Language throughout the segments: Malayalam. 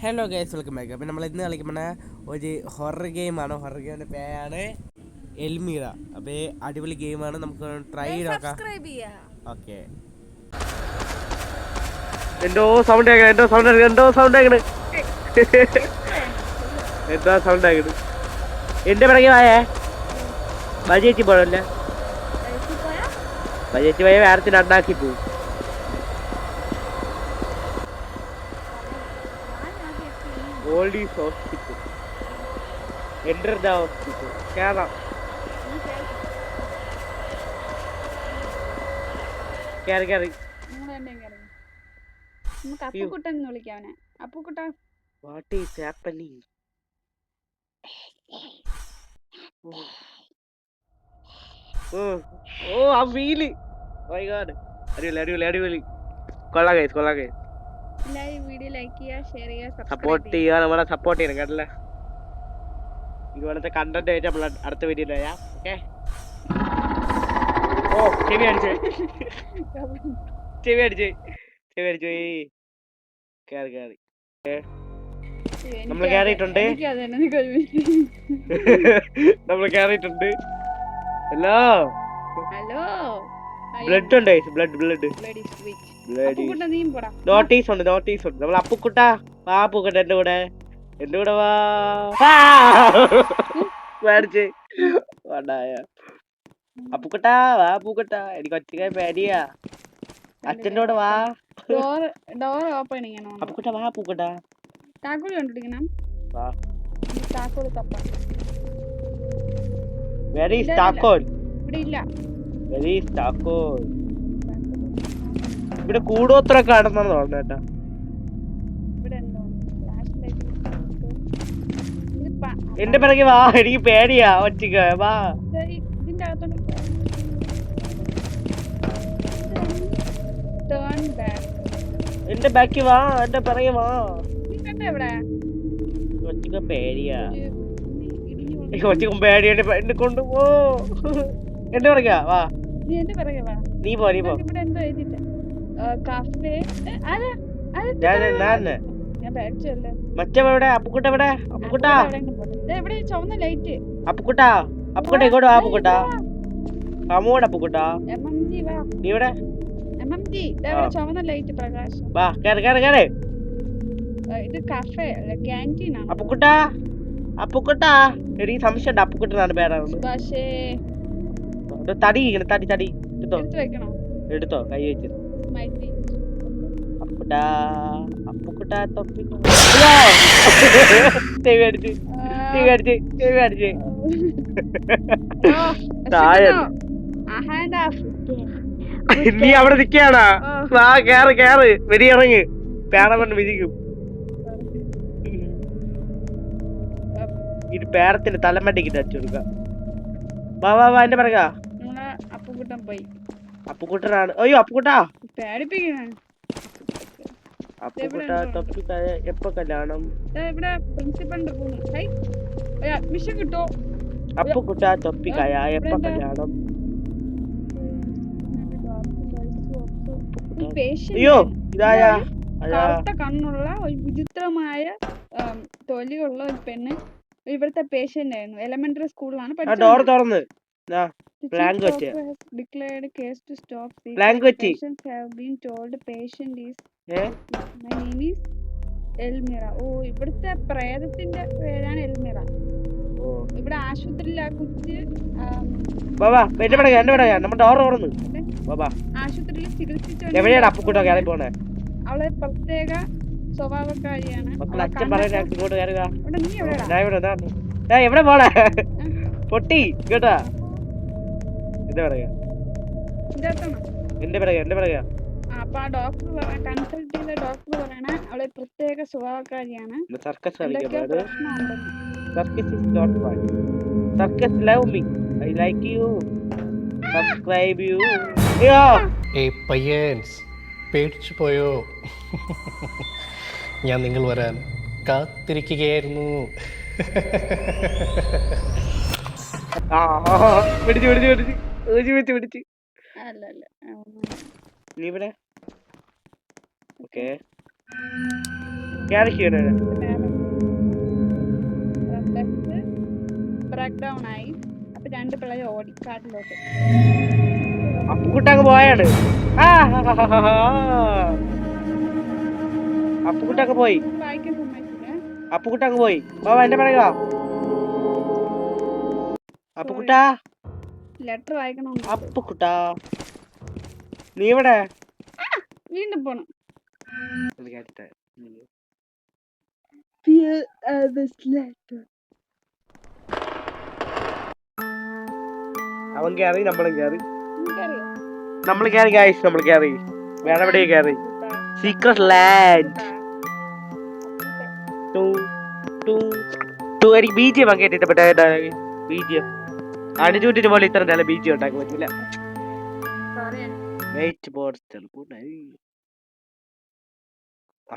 Hello guys, welcome back. അപ്പം നമ്മൾ ഇന്ന് കളിക്കുന്ന ഒരു ഹൊറർ ഗെയിമാണ്. ഹൊറർ ഗെയിമിൻ്റെ പേരാണ് എൽമീറ. അപ്പോൾ അടിപൊളി ഗെയിമാണ്, നമുക്ക് ട്രൈ ചെയ്ത് നോക്കാം. ഓക്കെ. എന്തോ സൗണ്ട് എന്താ സൗണ്ട് ആകണ് എന്റെ പിറകെ വായേ ബജേച്ചി പോഴല്ല. ബജേച്ചി പോയ വേറത്തിന് അണ്ണാക്കി പോവും. Old is hospital. Enter the hospital. കേറാം. കേറി നമുക്ക് അപ്പുക്കുട്ടൻ എന്ന് വിളിക്കാവനെ. Appukutta, what is happening? ഓ ആ വീല്, മൈ ഗോഡ്, അടിപൊളി. കൊള്ളാം ഗൈസ്. എല്ലാവരും വീഡിയോ ലൈക്ക് ചെയ്യുക, ഷെയർ ചെയ്യുക, സപ്പോർട്ട് ചെയ്യുക. നമ്മളെ സപ്പോർട്ട് ചെയ്യണം കേട്ടല്ലേ. ഇതുപോലത്തെ കണ്ടന്റ് ആയിട്ട് നമ്മൾ അടുത്ത വീഡിയോ ചെയ്യാം. ഓക്കെ. ഓ ചെവി അടിച്ച് കേറി നമ്മൾ കേറിയിട്ടുണ്ട്. ഹലോ ബ്ലഡ് ഉണ്ട്. നോട്ടീസ് ഉണ്ട്. നമ്മൾ അപ്പുക്കുട്ട വാ. പൂക്കട്ട എന്റെ കൂടെ വാ. മേടിച്ച് വേണ്ടായ അപ്പുക്കുട്ട വാ. പൂക്കട്ട എനിക്ക് ഒറ്റയ്ക്ക് പേടിയാ. അച്ഛൻ്റെ കൂടെ വാ. ഡോർ ഓപ്പൺ ചെയ്യണം. അപ്പുക്കുട്ട വാ. പൂക്കട്ട താക്കോൽ കണ്ടിരിക്കണം. താക്കോൽ തപ്പാം. വെരി താക്കോൽ ഇവിടെ ഇല്ല. വെരി താക്കോൽ ഇവിടെ കൂടോത്രൊക്കെ ആണെന്നാണ് തോന്നുന്നേട്ടാ. എന്റെ പിറകെ വാ. എനിക്ക് പേടിയാ ഒറ്റയ്ക്ക്. വാ. ഇതിന്റെ അകത്തോട്ട് എന്റെ ബാക്കി വാ. എന്റെ പിറകെ വാ. എവിടെ ഒറ്റയ്ക്ക് പേടിയാ. ഒറ്റയ്ക്കും പേടിയാ. എന്നെ കൊണ്ടുപോ. എന്റെ പിറകെ വാ. നീ പോ. ഇവിടെ എന്തോ എഴുതിട്ട് കഫേ. മറ്റെവിടെ? അപ്പുക്കുട്ട എവിടെ? അപ്പുക്കുട്ട എവിടെ? ചുവന്ന ലൈറ്റ്. അപ്പുക്കുട്ട ഇങ്ങോട്ട് വാ. അപ്പുക്കുട്ട കമോട്. അപ്പുക്കുട്ട നീ ഇവിടെ? ചുവന്ന ലൈറ്റ് പ്രകാശം. വാ കേറ്. ഇത് കഫേ അല്ല, ക്യാൻറ്റീൻ ആണ്. അപ്പുക്കുട്ട എടി സംശയം. അപ്പുക്കുട്ടനാണ് പേരാണ്. പക്ഷേ തടി എടുത്തോ കൈ വെച്ച്. അപ്പുക്കുട്ട തൊപ്പി അടിച്ച് നീ അവിടെ നിക്കാണാ? വാ കേറ്. വെടിയിറങ്ങ്. പേടമണ്ണ് വിധിക്കും. ഇത് പേരത്തിന്റെ തലമണ്ടിക്കിട്ട് അടിച്ചു കൊടുക്കാം. വാ എന്റെ പറയാ. അപ്പുക്കുട്ടൻ പോയി. അപ്പുക്കുട്ടനാണ്. അയ്യോ അപ്പുക്കുട്ടാ പേടിപ്പിക്കുന്ന അപ്പുക്കുട്ട തൊപ്പിക്കായ എപ്പോ കല്യാണം? ഇവിടെ പ്രിൻസിപ്പലിന്റെ റൂം. അഡ്മിഷൻ കിട്ടോ? അപ്പുക്കുട്ട തൊപ്പിക്കായ എപ്പോ കല്യാണം? അയ്യോ ഇതായ കറുത്ത കണ്ണുള്ള ഒരു വിചിത്രമായ തൊലിയുള്ള ഒരു പെണ്ണ് ഇവിടുത്തെ പേഷ്യന്റ് ആയിരുന്നു. എലിമെന്ററി സ്കൂളിലാണ് പഠിച്ചത്. ഡോർ തുറന്ന് എൽമിറ. ഓ, ഇവിടുത്തെ പ്രേതത്തിന്റെ പേരാണ് എൽമിറ. ഇവിടെ ആശുപത്രിയിൽ ആ കുച്ച് ആശുപത്രിയിൽ ചികിത്സിച്ചു. അവളെ പ്രത്യേക സ്വഭാവക്കാരിയാണ്. എവിടെ പോണേ പൊട്ടി കേട്ടാ? എന്റെ പറയാ. അപ്പൊ ആ ഡോക്ടർ കൺസൾട്ട് ചെയ്ത ഡോക്ടർ പറയണ അവളെ പ്രത്യേക സ്വഭാവക്കാരിയാണ്. പേടിച്ചു പോയോ? ഞാൻ നിങ്ങൾ വരാൻ കാത്തിരിക്കുകയായിരുന്നു. നീ ഇവിടെ? ഓക്കേ. ബസ് ബ്രേക്ക് ഡൗൺ ആയി. അപ്പൊ 2 പിള്ളേർ ഓടി കാട്ടിലോട്ട്. അപ്പുക്കുട്ടങ്ങ് പോയാണ്. അപ്പുക്കുട്ടങ്ങ് പോയി. വായിക്കാൻ സമ്മതിച്ചില്ല. അപ്പുക്കുട്ടങ്ങ് പോയി. ബാബാ എന്റെ പറയുക. അപ്പുക്കുട്ടാ, ലെറ്റർ വായിക്കണം. അപ്പുക്കുട്ടാ, നീ ഇവിടെ വീണ്ടും പോണം. അവൻ കയറി, നമ്മളും കയറി. എനിക്കറിയാം. നമ്മൾ കയറി ഗൈസ്, നമ്മൾ കയറി. വേറെ എവിടെ കയറി? Secret land. എനിക്ക് ബീജിയം ഒക്കെ ഇഷ്ടപ്പെട്ട ബീജിയം. അടിച്ചൂട്ടിട്ട് പോലെ ഇത്ര നല്ല ബീജിയം ഉണ്ടാക്കാൻ പറ്റില്ല.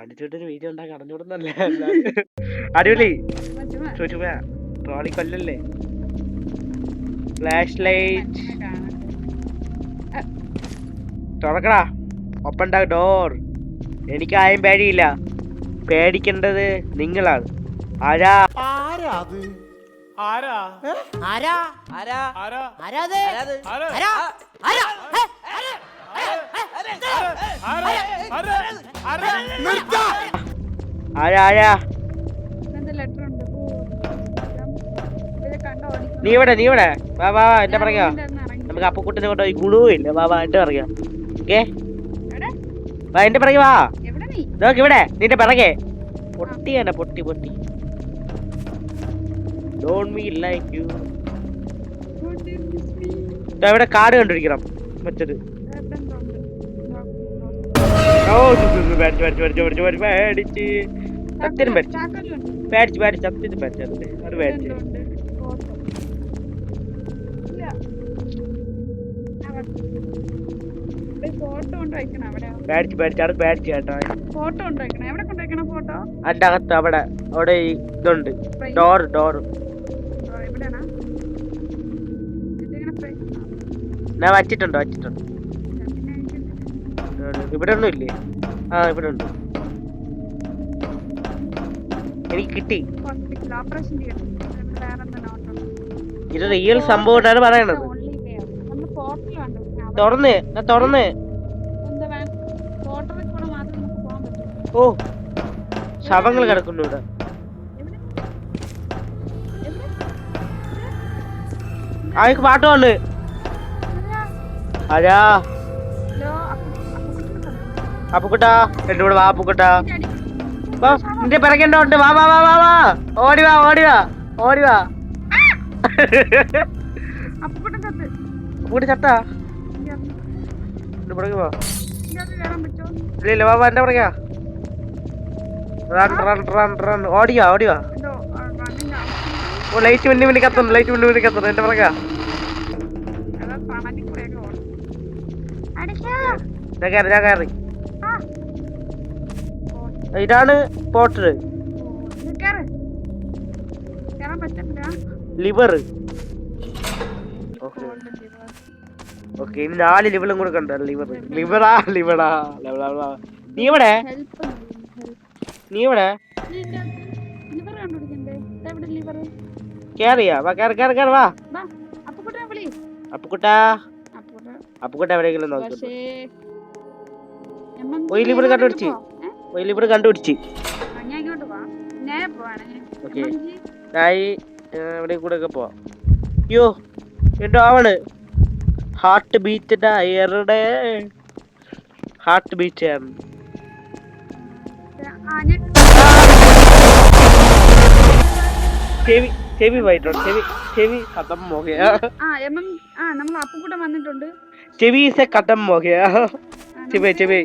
അടിച്ചൂട്ടിന് ബീജിയം ഉണ്ടാക്കാൻ അറിഞ്ഞൂടുന്നല്ലേ. അടിപൊളി. ട്രോളി കൊല്ലല്ലേ. ഫ്ലാഷ് ലൈറ്റ് തുറക്കടാ. Open the door. എനിക്കായും പേടിയില്ല. പേടിക്കേണ്ടത് നിങ്ങളാണ്. ആരാ നീ ഇവിടെ വാ വാ എന്റെ പറയാ. നമുക്ക് അപ്പുക്കുട്ടിനെ കൊണ്ട് പോയി ഗുണവും ഇല്ല. വാ വാ എന്റെ പറയാ. ഓക്കേ വാ എന്റെ പിറകെ വാ. നോക്ക് ഇവിടെ നിന്റെ പിറകെ. പൊട്ടിയാണ് പൊട്ടി. Don't me like you. ഇവിടെ കാട് കണ്ടുപിടിക്കണം. മറ്റത് പേടിച്ച് സത്യനും പേടിച്ച് സത്യനും പേടിച്ചത്. അത് പേടിച്ച് പേടിച്ച് കേട്ടോ. അതിന്റെ അകത്ത് അവിടെ ഇതുണ്ട്. ഡോർ ഞാൻ വച്ചിട്ടുണ്ട്. ഇവിടെ ഒന്നും ഇല്ലേ? ഇവിടെ ഉണ്ട്. എനിക്ക് കിട്ടി. ഇത് റിയൽ സംഭവമാണ് പറയണത്. തുറന്ന് ഓ ശവങ്ങൾ കിടക്കുന്നു ഇവിടെ. ആൾക്ക് പാട്ട് വന്ന് ആരാ? അപ്പുക്കുട്ടാ എന്റെ കൂടെ വാ. അപ്പുക്കുട്ടാ നിന്റെ പിറകെണ്ടോണ്ട്. വാ വാ വാ വാ വാ. ഓടിവാ. അപ്പുക്കുട്ടി ചത്താ? പിറകെ വാ. ഇല്ല വാ വാ എന്റെ പിറകെയാ. റൺ ഓടിവാ. ഓ ലൈറ്റ് മിന്നി കത്തുന്നു. എന്റെ പിറകെയാ. ഞാൻ കയറി. ഇതാണ് പോട്ടർ. ലിവർ. ഓക്കെ ഇനി 4 ലിവറും കൂടെ കണ്ട. ലിവറാ. നീ എവിടെ? കേറിയാ? വാ കേറി വാ. അപ്പുക്കുട്ട എവിടെയെങ്കിലും നോക്കി. ലിവർ കണ്ടുപിടിച്ച്. ഓക്കെ എവിടെ കൂടെ ഒക്കെ പോവാം. അയ്യോ എന്തോ ആവണ്. ഹാർട്ട് ബീറ്റ് ഡയറുടെ ഹാർട്ട് ബീറ്റ് ആണ്. ചെവി പോയിട്ടുണ്ട്. ചെവി ഖത്തം ഹോ ഗയാ. നമ്മൾ അപ്പുക്കുട്ടൻ വന്നിട്ടുണ്ട്. ചെവി സെ ഖത്തം ഹോ ഗയാ. ചെവി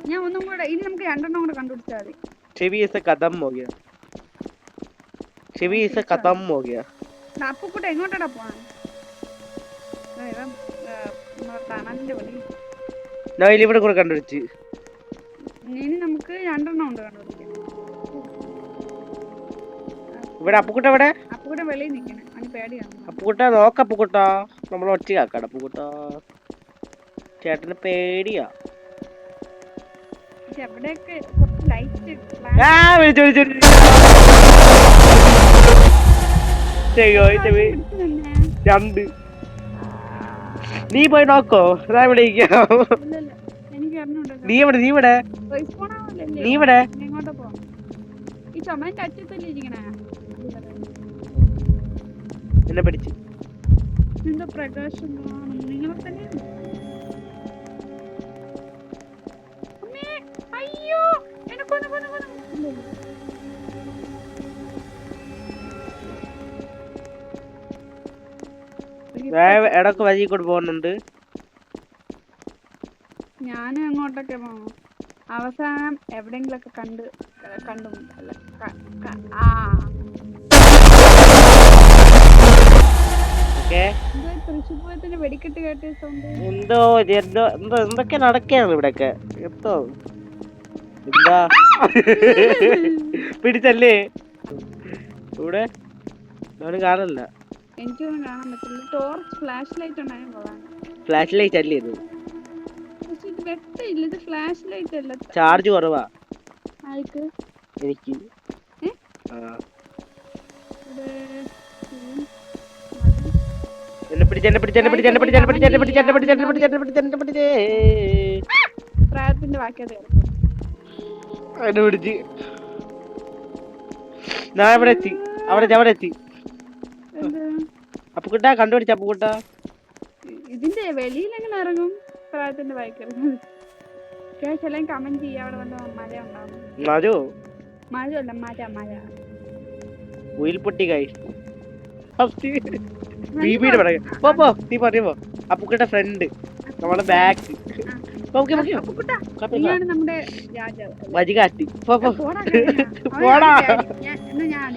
ഞാൻ ഒന്നും കൂടെ ഇനി നമുക്ക് 2 എണ്ണം കൂടെ കണ്ടുപിടിച്ചാൽ മതി. ചെവി സെ ഖത്തം ഹോ ഗയാ. അപ്പുക്കുട്ടൻ എങ്ങോട്ടാ പോവാൻ? ഇവിടെ കൂടെ കണ്ടുപിടിച്ച്. ഇനി നമുക്ക് 2 എണ്ണം ഉണ്ട് കണ്ടുപിടിക്കാൻ. ഇവിടെ അപ്പുക്കുട്ട എവിടെ? അപ്പുക്കുട്ടൻ വെളിയിൽ നിൽക്കണേ. അവന് പേടിയാണ്. അപ്പുക്കുട്ട നോക്ക. അപ്പുക്കുട്ട നമ്മൾ ഒറ്റയാക്കാട്. അപ്പുക്കുട്ട ചേട്ടന് പേടിയാ. എവിടെയൊക്കെ കുറച്ച് ലൈറ്റ് ആ വിളിച്ചു വിളിച്ചു രണ്ട് നീ പോയി നോക്കോ ഞാൻ വിളിക്കാം എനിക്ക് അറിഞ്ഞൂടാ. നീ ഇവിടെ നീ ഇവിടെ റെസ്പോൺ ആവില്ലല്ലേ? നീ ഇവിടെ എങ്ങോട്ടാ പോ? ഈ ചുമന്റെ അറ്റത്തല്ലേ ഇരിക്കണേ? എന്നെ പിടിച്ച് എന്തോ പ്രകാശം കാണും. നിങ്ങളെ തന്നെ അമ്മേ, അയ്യോ എന്നെ കൊന്നു കൊന്നു കൊന്നു. ഇടക്ക് വഴി കൂടെ പോകുന്നുണ്ട്. ഞാനും അങ്ങോട്ടൊക്കെ പോണം. അവസാനം എവിടെങ്കിലൊക്കെ കണ്ടുമുട്ടല്ല. തൃശ്ശൂരത്തിന് വെടിക്കെട്ട് കേട്ട സൗണ്ട്. എന്തോ എന്തോ എന്തോ എന്തൊക്കെ നടക്കുകയാണ് ഇവിടെയൊക്കെ. എന്തോ എന്താ പിടിച്ചല്ലേ ഇവിടെ അവന് കാണില്ല. എനിക്കൊന്നും കാണാൻ പറ്റില്ല. ടോർച്ച് ഫ്ലാഷ് ലൈറ്റ് ഉണ്ടായാൽ കൊള്ളാം. ഫ്ലാഷ് ലൈറ്റ് അല്ലേ ഇത്? പക്ഷെ ഇത് വെട്ടയില്ല. ഇത് ഫ്ലാഷ് ലൈറ്റ് അല്ല. ചാർജ് കുറവാ ആർക്ക്? എനിക്ക്. എന്നെ പിടിച്ച് എന്നെ പിടിച്ച് എന്നെ പിടിച്ച് എന്നെ പിടിച്ച് എന്നെ പിടിച്ച് എന്നെ പിടിച്ച് എന്നെ പിടിച്ച് എന്നെ പിടിച്ച് എന്നെ പിടിച്ച് എന്നെ പിടിച്ച് പ്രായത്തിന്റെ ബാക്കിയത് എന്നെ പിടിച്ച് ഞാൻ ഇവിടെ എത്തി. അവിടെ എത്തി. അപ്പുക്കുട്ട കണ്ടുപിടിച്ച അപ്പുക്കുട്ട ഇതിന്റെ വെളിയിൽ എങ്ങനെ ഇറങ്ങും? പ്രായത്തിന്റെ ബാക്കിൽ എല്ലാം കമന്റ് ചെയ്യാം. അവിടെ വന്ന് മഴ ഉണ്ടാവും. മഴയല്ല മഴ ഉയിൽ പൊട്ടി കൈ ബീബിയുടെ പറയാ പോ നീ പറയുമ്പോ അപ്പുക്കുട്ട ഫ്രണ്ട് നമ്മളെ ബാക്ക് നമ്മുടെ രാജാവ് വഴി കാട്ടി പോടാ ഞാൻ